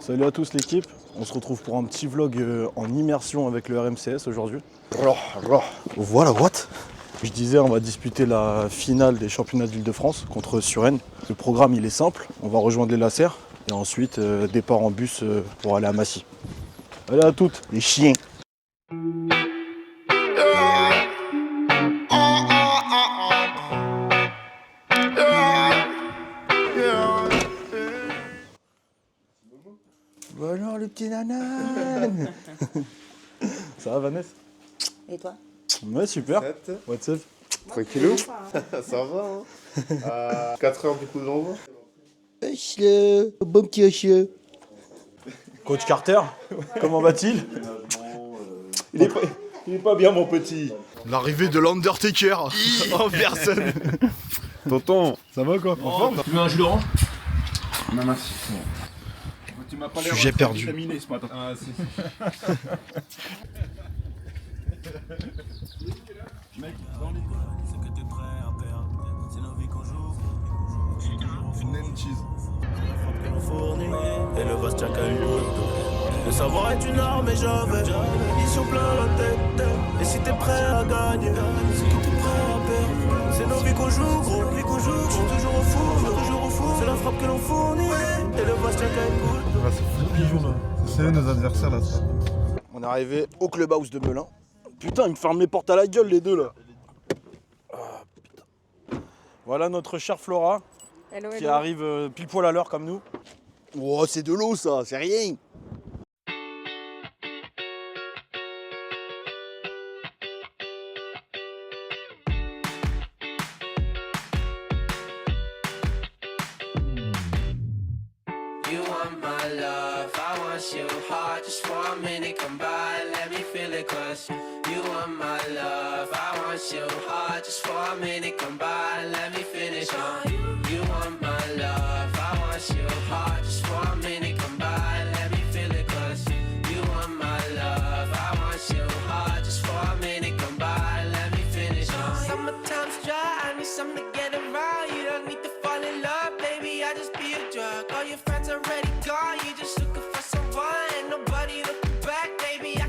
Salut à tous l'équipe, on se retrouve pour un petit vlog en immersion avec le RMCS aujourd'hui. Voilà, what? Je disais, on va disputer la finale des championnats d'Île-de-France contre Suresnes. Le programme il est simple, on va rejoindre les Lacers et ensuite départ en bus pour aller à Massy. Allez à toutes, les chiens! Bonjour le petit nanan. Ça va Vanessa? Et toi? Ouais, super. What's up? Tranquillou. Ça va, hein. 4 heures du coup de l'envoi. Bon petit chien. Coach Carter, comment va-t-il? Il est pas bien, mon petit. L'arrivée de l'Undertaker en personne. Tonton, Ça va quoi? En forme? Tu veux un jus d'orange? Non, merci. Tu m'as pas l'air Sujet perdu. vitaminé ce matin. Ah, si. Mec, dans les c'est que t'es prêt à perdre. C'est nos vies qu'on joue. Une name cheese. C'est la frappe que l'on fournit. Et le Bastien a eu le savoir est une arme et j'avais une mission plein la tête. Et si t'es prêt à gagner, c'est que t'es prêt à perdre. C'est nos vies qu'on joue, gros. Nos vies qu'on joue. Je suis toujours au four, toujours au four. C'est la frappe que l'on fournit. Et le Bastien a eu c'est pigeon là. C'est eux nos adversaires là. Ça. On est arrivé au clubhouse de Melun. Putain, ils me ferment les portes à la gueule les deux là. Ah, putain. Voilà notre chère Flora Hello, qui arrive pile poil à l'heure comme nous. Oh, c'est de l'eau ça, c'est rien. You want my love, I want you hard. Just for a minute, come by, let me feel it. Cause you want my love, I want you hard. Just for a minute, come by, let me finish. You want my love, I want you hard. Just for a minute, come by, let me feel it. Cause you want my love, I want you hard. Just for a minute, come by, let me finish. Summertime's dry, I need something to get around. You don't need to fall in love, baby, I just be a drug. All your friends already gone, you just looking for someone. Ain't nobody looking back, baby, I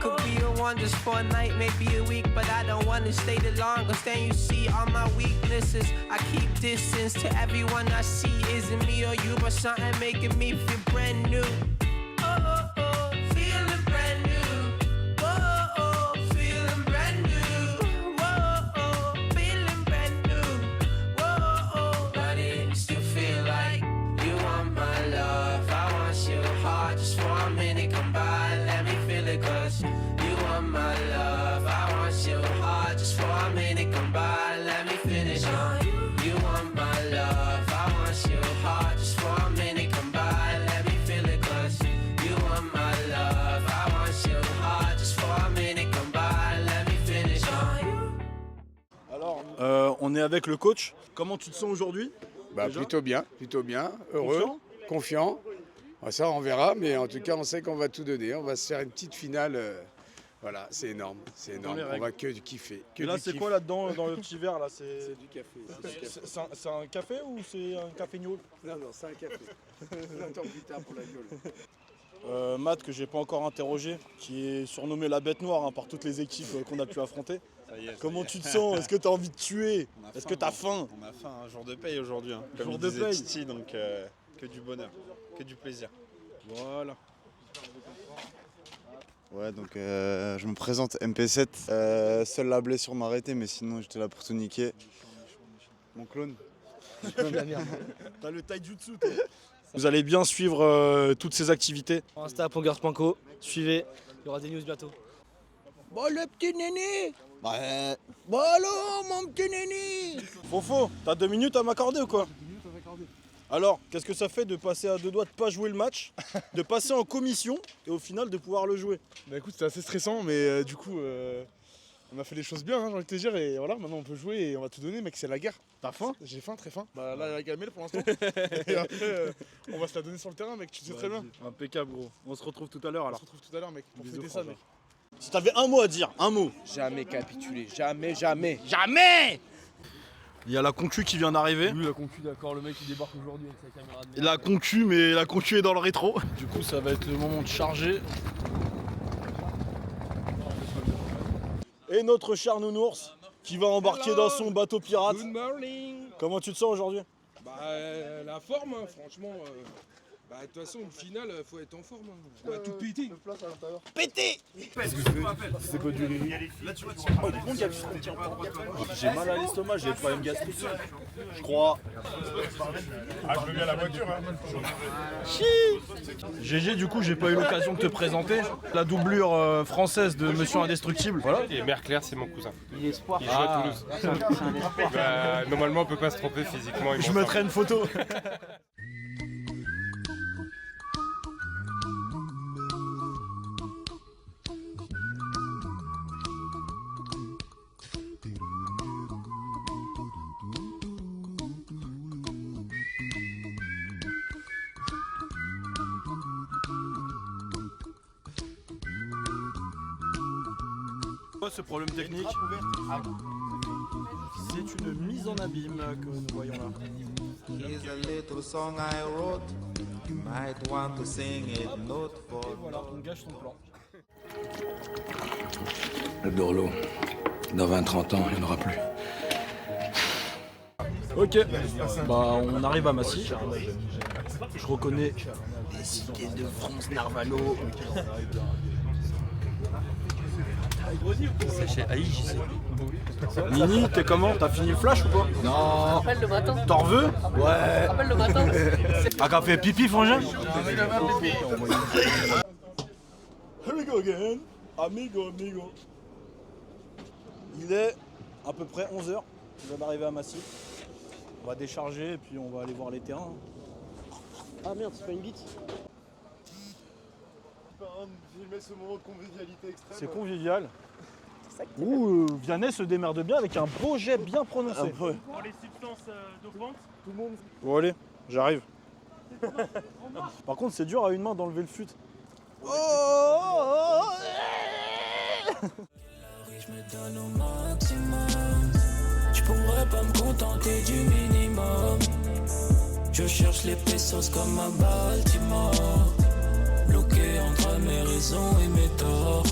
could be the one just for a night, maybe a week. But I don't wanna stay the longest. Then you see all my weaknesses. I keep distance to everyone I see. Isn't me or you, but something making me feel brand new. Feeling brand new. Whoa, feeling brand new. Whoa, feeling brand new. Whoa, but it still feel like you want my love. I want you hard, just for a minute, come by, let me feel it. Cause you want my love. I want you hard, just for a minute, come by, let me finish. You want my love. I want you hard, just for a minute, come by, let me feel it. Cause you want my love. I want you hard, just for a minute, come by, let me finish. Alors, on est avec le coach. Comment tu te sens aujourd'hui? Bah, Déjà plutôt bien, heureux, confiant. Ça, on verra, mais en tout cas, on sait qu'on va tout donner. On va se faire une petite finale. Voilà, c'est énorme, les On règles. va que kiffer. Que Et là, du c'est kiff. quoi là-dedans dans le petit verre là? C'est du café. C'est un café ou c'est un café gnôle? Non, c'est un café. On attend plus tard pour la gueule. Matt, que j'ai pas encore interrogé, qui est surnommé la bête noire par toutes les équipes qu'on a pu affronter. Comment tu te sens? Est-ce que tu as envie de tuer? Est-ce que tu as faim? On a faim, un jour de paye aujourd'hui, hein. Comme Jour il de disait paye. Titi, donc que du bonheur, que du plaisir. Voilà. Ouais, donc je me présente MP7. Seule la blessure m'a arrêté, mais sinon j'étais là pour tout niquer. Mon clone. T'as le taijutsu toi. Vous allez bien suivre toutes ces activités. Insta Pongers.co, suivez, il y aura des news bientôt. Bon le petit néné. Ouais. Bon alors mon petit néné. Fofo, t'as 2 minutes à m'accorder ou quoi? Alors, qu'est-ce que ça fait de passer à 2 doigts de pas jouer le match, de passer en commission et au final de pouvoir le jouer? Bah écoute, c'était assez stressant, mais du coup, on a fait les choses bien, hein, j'ai envie de te dire, et voilà, maintenant on peut jouer et on va tout donner, mec, c'est la guerre. T'as faim? J'ai faim, très faim. Bah là, il y a Gamel pour l'instant. Et après, on va se la donner sur le terrain, mec, tu sais très bien. Impeccable gros. On se retrouve tout à l'heure On alors. se retrouve tout à l'heure, mec, pour Bisous, fêter ça, François. mec. Si t'avais un mot à dire, un mot. Jamais capituler, jamais. Il y a la concu qui vient d'arriver. Oui, la concu, d'accord, le mec qui débarque aujourd'hui avec sa caméra de merde. La concu, mais la concu est dans le rétro. Du coup, ça va être le moment de charger. Et notre cher nounours qui va embarquer dans son bateau pirate. Good morning. Comment tu te sens aujourd'hui? Bah, la forme, hein, franchement. Bah, de toute façon, une finale, faut être en forme. Hein. On va tout péter. Pété! C'est pas du riri. J'ai mal à l'estomac, j'ai des problèmes gastriques. Je crois. Ah, je veux bien la voiture, hein. GG, du coup, j'ai pas eu l'occasion de te présenter. La doublure française de Monsieur Indestructible. Voilà. Et Merclair, c'est mon cousin. Il est espoir. Il joue à Toulouse. Bah, normalement, on peut pas se tromper physiquement. Je mettrai une photo. Ce problème technique, c'est une mise en abîme que nous voyons là. Here's a little song I wrote. You might want to sing it note for Et voilà, on gâche son plan. Le Dorlo, dans 20-30 ans, il n'y en aura plus. Ok, bah on arrive à Massy. Je reconnais les cités de France Narvalo. C'est chez AIJ. Nini, t'es comment? T'as fini le flash ou pas? Non. Rappelle le matin. T'en veux? Ouais. Rappelle le matin. Ah, qu'a fait pipi, frangin? Here we go again. Amigo. Il est à peu près 11h. On vient d'arriver à Massy. On va décharger et puis on va aller voir les terrains. Ah merde, c'est pas une bite. Filmer ce moment de convivialité extrême. C'est convivial. Ouh, Vianney se démerde bien avec un beau jet bien prononcé. Pour les substances dopantes, Tout le monde. Bon allez, j'arrive. Par contre, c'est dur à une main d'enlever le fut. Je me donne au maximum. Je pourrais pas me contenter du minimum. Je cherche les pesos comme à Baltimore. Bloqué entre mes raisons et mes torts.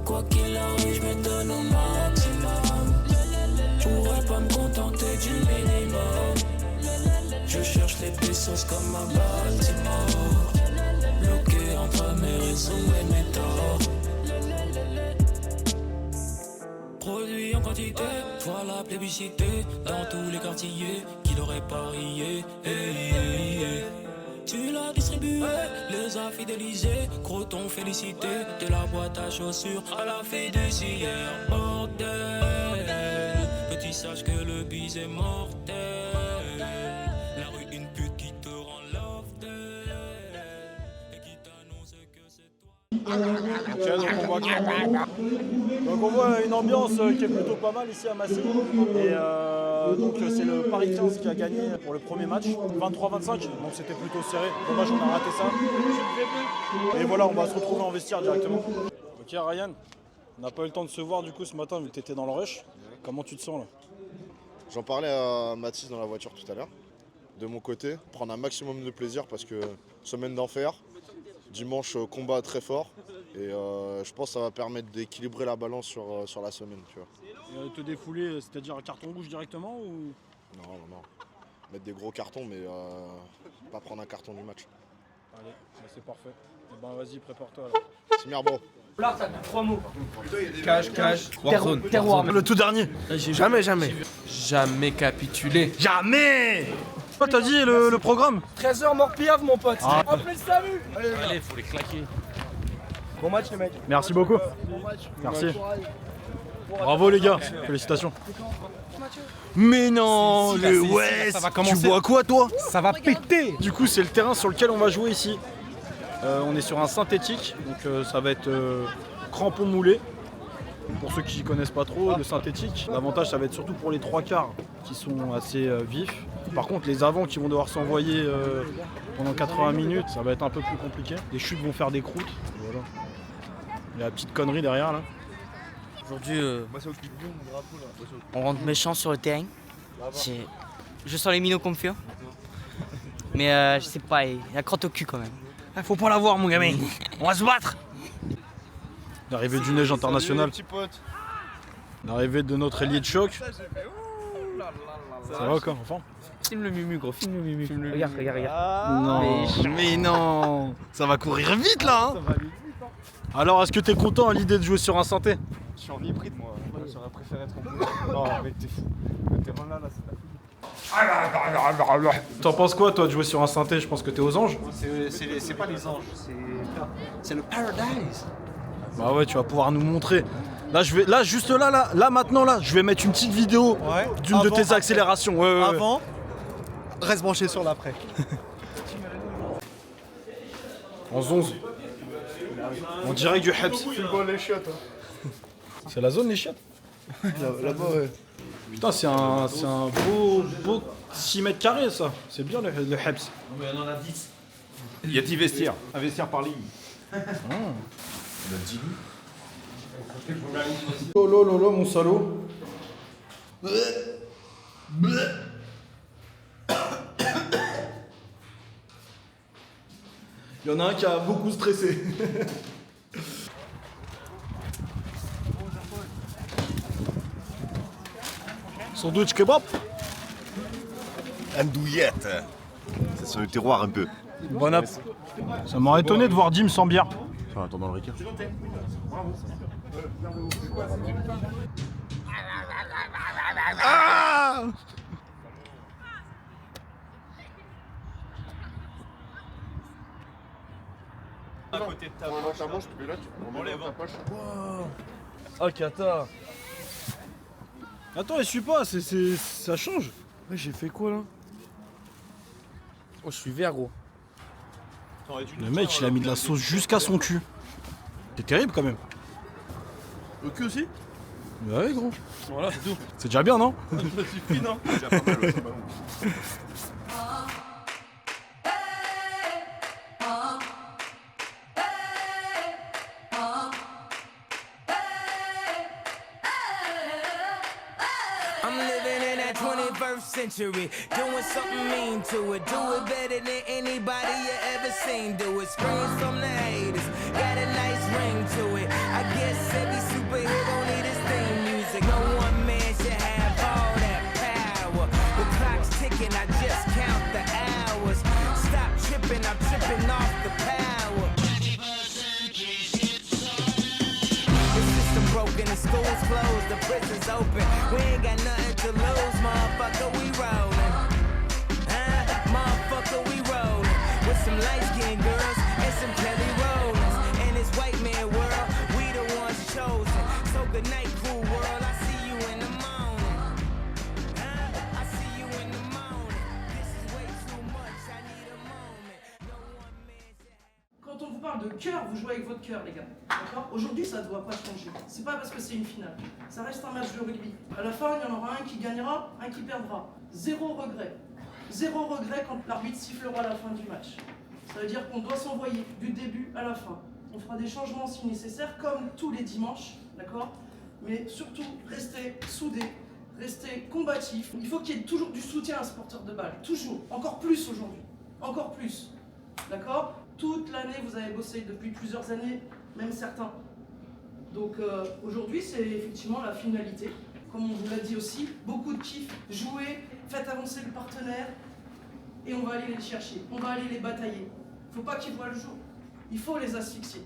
Quoi qu'il arrive, je me donne au maximum. Je pourrais pas me contenter du minimum. Je cherche les pesos comme à Baltimore. Bloqué entre mes raisons et mes torts. Produit en quantité, voilà la plébiscité dans tous les quartiers. Qui l'aurait parié? Tu l'as distribué, les as fidélisés. Gros ton félicité, de la boîte à chaussures à la fiduciaire. Bordel, petit sache que le bise est mortel. La rue une pute qui te rend love-del et qui t'annonce que c'est toi. Ok, donc on voit une ambiance qui est plutôt pas mal ici à Massy. Et donc c'est le Paris 15 qui a gagné pour le premier match, 23-25, donc c'était plutôt serré. Dommage, on a raté ça. Et voilà, on va se retrouver en vestiaire directement. Ok Ryan, on n'a pas eu le temps de se voir du coup ce matin vu que tu étais dans le rush. Comment tu te sens là? J'en parlais à Mathis dans la voiture tout à l'heure. De mon côté, prendre un maximum de plaisir parce que semaine d'enfer, dimanche combat très fort. Et je pense que ça va permettre d'équilibrer la balance sur la semaine. Tu vois. Et te défouler, c'est-à-dire un carton rouge directement ou? Non. Mettre des gros cartons, mais pas prendre un carton du match. Allez, bah c'est parfait. Et ben vas-y, prépare-toi là. Simir bro. Là, t'as 3 mots. Cash, Warzone. Terroir. Le tout dernier. Jamais capituler. Jamais. Toi t'as dit le programme? 13h, mort piave, mon pote. Ah. Appelez le salut. Allez, faut les claquer. Bon match, les mecs. Merci beaucoup. Merci. Bravo les gars, félicitations. Mais non, le West, tu vois quoi toi? Ça va péter. Du coup c'est le terrain sur lequel on va jouer ici. On est sur un synthétique, donc ça va être crampon moulé. Pour ceux qui ne connaissent pas trop le synthétique, l'avantage ça va être surtout pour les 3 quarts qui sont assez vifs. Par contre les avants qui vont devoir s'envoyer pendant 80 minutes, ça va être un peu plus compliqué. Les chutes vont faire des croûtes. Voilà. Il y a la petite connerie derrière là. Aujourd'hui, on rentre méchant sur le terrain. Je sens les minots confiants. Mais je sais pas, il a crotte au cul quand même. Faut pas l'avoir, mon gamin. On va se battre. L'arrivée du neige international. L'arrivée de notre ailier de choc. Ça va quoi, enfant? Filme le mumu, gros, filme le mumu. Regarde. Non, mais non. Ça va courir vite là. Hein. Alors, est-ce que t'es content à l'idée de jouer sur un synthé? Je suis en hybride moi, j'aurais préféré être en bleu. Non, mec, t'es fou. Le terrain là, c'est la folie. T'en penses quoi toi de jouer sur un synthé? Je pense que t'es aux anges. C'est pas les anges, c'est le paradise. Bah ouais, tu vas pouvoir nous montrer. Là, juste là, maintenant, je vais mettre une petite vidéo d'une de tes accélérations. Ouais. Avant, reste branché sur l'après. En 11. On dirait du Hebs. Les chiottes. C'est la zone les chiottes. Là-bas, ouais. Putain, c'est un beau 6 mètres carrés ça. C'est bien le Hebs. Mais on en a 10. Il y a 10 vestiaires, un vestiaire par ligne. On a 10 lits. Lolo, mon salaud. Il y en a un qui a beaucoup stressé. Sandwich kebab. Andouillette. C'est sur le terroir un peu. Bon app. Ça m'aurait étonné de voir Dim sans bière. Enfin, attends dans le Ricard. Ah! À côté de ta manche, tu peux là, tu peux enlever ta poche. Oh Kata. Attends, il suit pas, ça change. Ouais, j'ai fait quoi là? Oh, je suis vert, gros. Le mec, il a mis de la sauce jusqu'à son cul. C'est terrible quand même. Le cul aussi? Bah ouais, gros. Voilà, c'est tout. C'est déjà bien, non? Ça suffit, non? C'est déjà pas mal, ouais, c'est pas bon. I'm living in that 21st century, doing something mean to it. Do it better than anybody you ever seen. Do it. Screams from the haters, got a nice ring to it. I guess every superhero need his theme music. No one man should have all that power. The clock's ticking, I just count the hours. Stop tripping, I'm tripping off the power. Broken, the school's closed, the prison's open. We ain't got nothing to lose, motherfucker, we rollin'. Motherfucker, we rollin'. With some light-skinned girls and some Kelly Rollins. In this white man world, we the ones chosen. So good night, cool world, I see you in the morning. I see you in the morning. This is way too much, I need a moment. No one man should... Quand on vous parle de cœur, vous jouez avec votre cœur, les gars. D'accord? Aujourd'hui, ça ne doit pas changer. C'est pas parce que c'est une finale. Ça reste un match de rugby. À la fin, il y en aura un qui gagnera, un qui perdra. Zéro regret. Zéro regret quand l'arbitre sifflera à la fin du match. Ça veut dire qu'on doit s'envoyer du début à la fin. On fera des changements si nécessaire, comme tous les dimanches. D'accord? Mais surtout, restez soudés, restez combatifs. Il faut qu'il y ait toujours du soutien à ce porteur de balle. Toujours. Encore plus aujourd'hui. Encore plus. D'accord? Toute l'année, vous avez bossé depuis plusieurs années, même certains. Donc aujourd'hui, c'est effectivement la finalité. Comme on vous l'a dit aussi, beaucoup de kiff, jouez, faites avancer le partenaire et on va aller les chercher, on va aller les batailler. Il ne faut pas qu'ils voient le jour, il faut les asphyxier.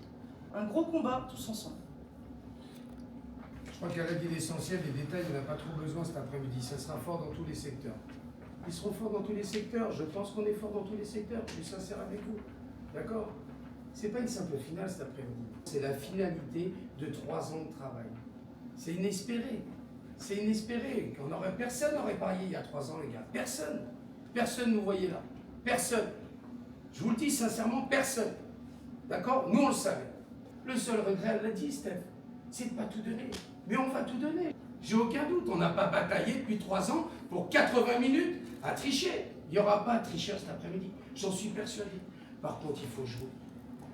Un gros combat tous ensemble. Je crois qu'à la vie l'essentiel, les détails, on n'a pas trop besoin cet après-midi. Ça sera fort dans tous les secteurs. Ils seront forts dans tous les secteurs. Je pense qu'on est fort dans tous les secteurs. Je suis sincère avec vous. D'accord? C'est pas une simple finale cet après-midi. C'est la finalité de 3 ans de travail. C'est inespéré. C'est inespéré. Personne n'aurait parié il y a 3 ans, les gars. Personne. Personne nous voyait là. Personne. Je vous le dis sincèrement, personne. D'accord? Nous, on le savait. Le seul regret, elle l'a dit, Steph, c'est de ne pas tout donner. Mais on va tout donner. J'ai aucun doute. On n'a pas bataillé depuis 3 ans pour 80 minutes à tricher. Il n'y aura pas de tricheur cet après-midi. J'en suis persuadé. Par contre, il faut jouer.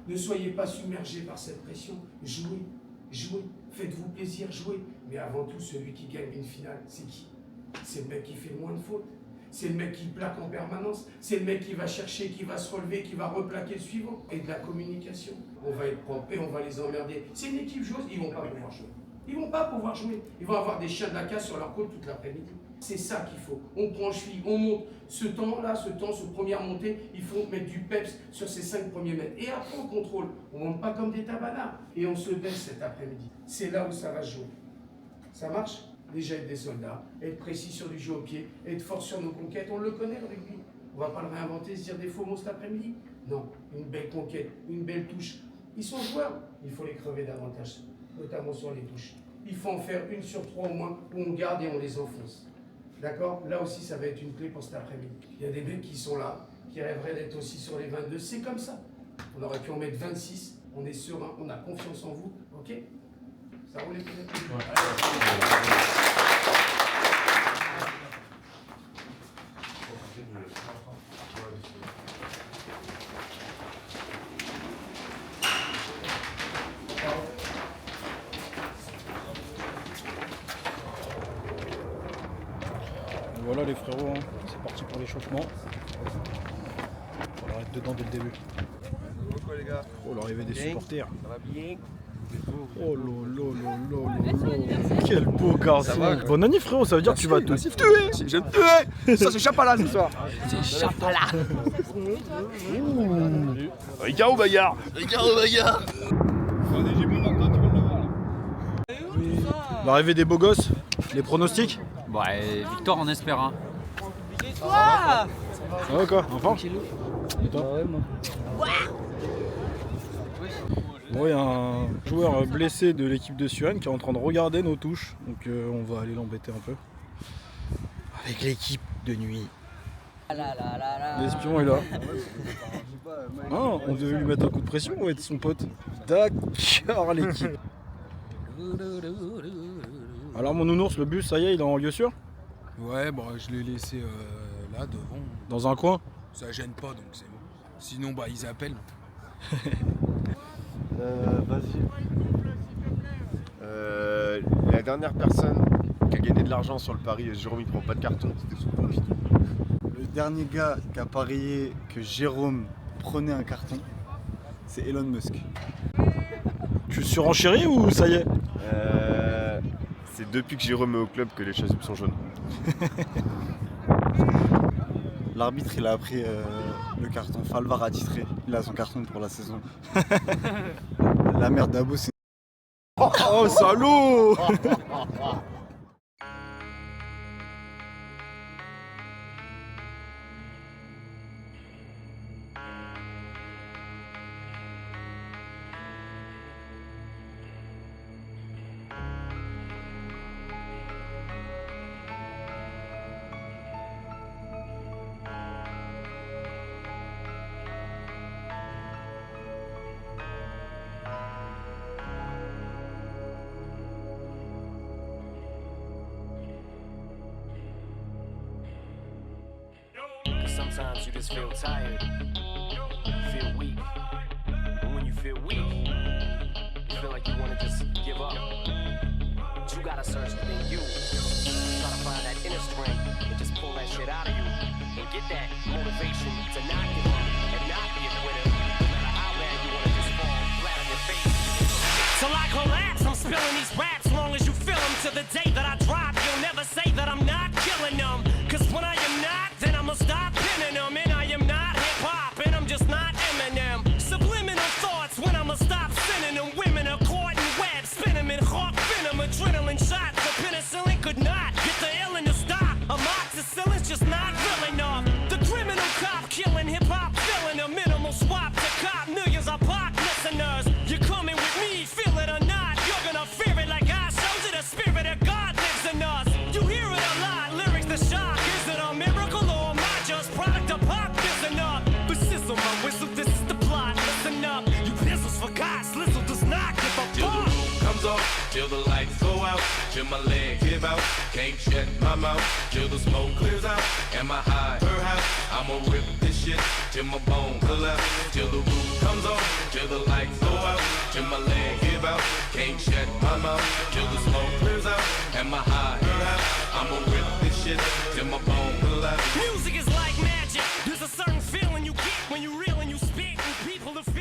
Ne soyez pas submergés par cette pression. Jouez, jouez. Faites-vous plaisir, jouez. Mais avant tout, celui qui gagne une finale, c'est qui? C'est le mec qui fait le moins de fautes. C'est le mec qui plaque en permanence. C'est le mec qui va chercher, qui va se relever, qui va replaquer le suivant. Et de la communication. On va être propre et on va les emmerder. C'est une équipe joueuse, ils vont pas pouvoir jouer. Ils vont pas pouvoir jouer. Ils vont avoir des chiens de la casse sur leur côte toute l'après-midi. C'est ça qu'il faut. On prend le cheville, on monte. Ce temps-là, ce première montée, il faut mettre du peps sur ces 5 premiers mètres. Et après, on contrôle. On ne monte pas comme des tabanards. Et on se baisse cet après-midi. C'est là où ça va jouer. Ça marche? Déjà être des soldats, être précis sur du jeu au pied, être fort sur nos conquêtes. On le connaît, le rugby. On va pas le réinventer, se dire des faux mots cet après-midi. Non, une belle conquête, une belle touche. Ils sont joueurs. Il faut les crever davantage, notamment sur les touches. Il faut en faire 1 sur 3 au moins, où on garde et on les enfonce. D'accord? Là aussi, ça va être une clé pour cet après-midi. Il y a des mecs qui sont là, qui rêveraient d'être aussi sur les 22. C'est comme ça. On aurait pu en mettre 26. On est serein, on a confiance en vous. Ok? Ça roule les pieds. Voilà les frérots, hein. C'est parti pour l'échauffement. On va être dedans dès le début. Oh, l'arrivée des supporters. Ça va bien? Oh lolo. Quel beau garçon. Bon annif frérot, ça veut dire que tu vas te tuer. Je vais te tuer. Ça c'est Chapala ce soir. C'est Chapala. Ricard ou bagarre? L'arrivée des beaux gosses, les pronostics? Ouais, victoire on espère. Hein. Ça va quoi? Enfin? Et toi? Bon, il y a un joueur blessé de l'équipe de Suresnes qui est en train de regarder nos touches, donc on va aller l'embêter un peu. Avec l'équipe de nuit. L'espion est là. Ah, on devait lui mettre un coup de pression ou être son pote? D'accord l'équipe. Alors mon nounours, le bus, ça y est, il est en lieu sûr? Ouais, bon, je l'ai laissé là, devant. Dans un coin? Ça gêne pas, donc c'est bon. Sinon, bah, ils appellent. Vas-y. La dernière personne qui a gagné de l'argent sur le pari, Jérôme il prend pas de carton, c'était sous Pompidou. Le dernier gars qui a parié que Jérôme prenait un carton, c'est Elon Musk. Tu surenchéris ou ça y est? C'est depuis que Jérôme est au club que les chasubles sont jaunes. L'arbitre il a pris le carton, enfin le VAR a titré, il a son carton pour la saison. La merde d'Abo c'est... Oh salaud. Sometimes you just feel tired, feel weak. And when you feel weak, you feel like you want to just give up. But you gotta search within you. Try to find that inner strength and just pull that shit out of you. And get that motivation to not give up and not be a quitter. No matter how bad you want to just fall flat on your face. Till I collapse, I'm spilling these raps. Long as you feel them to the day that I drop. You'll never say that I'm not killing them. Cause when I am not, then I'ma stop pinning them. And I am not hip-hop, and I'm just not Eminem. Subliminal thoughts when I'ma stop sending them. Women are caught in webs, spin them in hawk venom. Adrenaline shots, the penicillin could not get the illin to stop. Amoxicillin's just not real enough. The criminal cop killing hip-hop, filling a minimal swap to cop. Millions of pop listeners. You're coming with me, feel it or not. You're gonna fear it like I showed you. The spirit of God lives in us. You hear it a lot, lyrics the shock. Is it a miracle or am I just product of pop? Listen up, but sizzle my whistle, this is the plot. Listen up, you pistols for God, Slizzle does not give a Till the fuck. roof comes off, till the lights go out, till my legs give out, can't shut my mouth, till the smoke clears out. Am I high? Her house, I'ma rip this shit till my bone collapse. Till the roof comes off, till the lights go out, till my legs give out, can't shut my mouth, till the smoke clears out. Am I high? Her house, I'ma rip this shit people to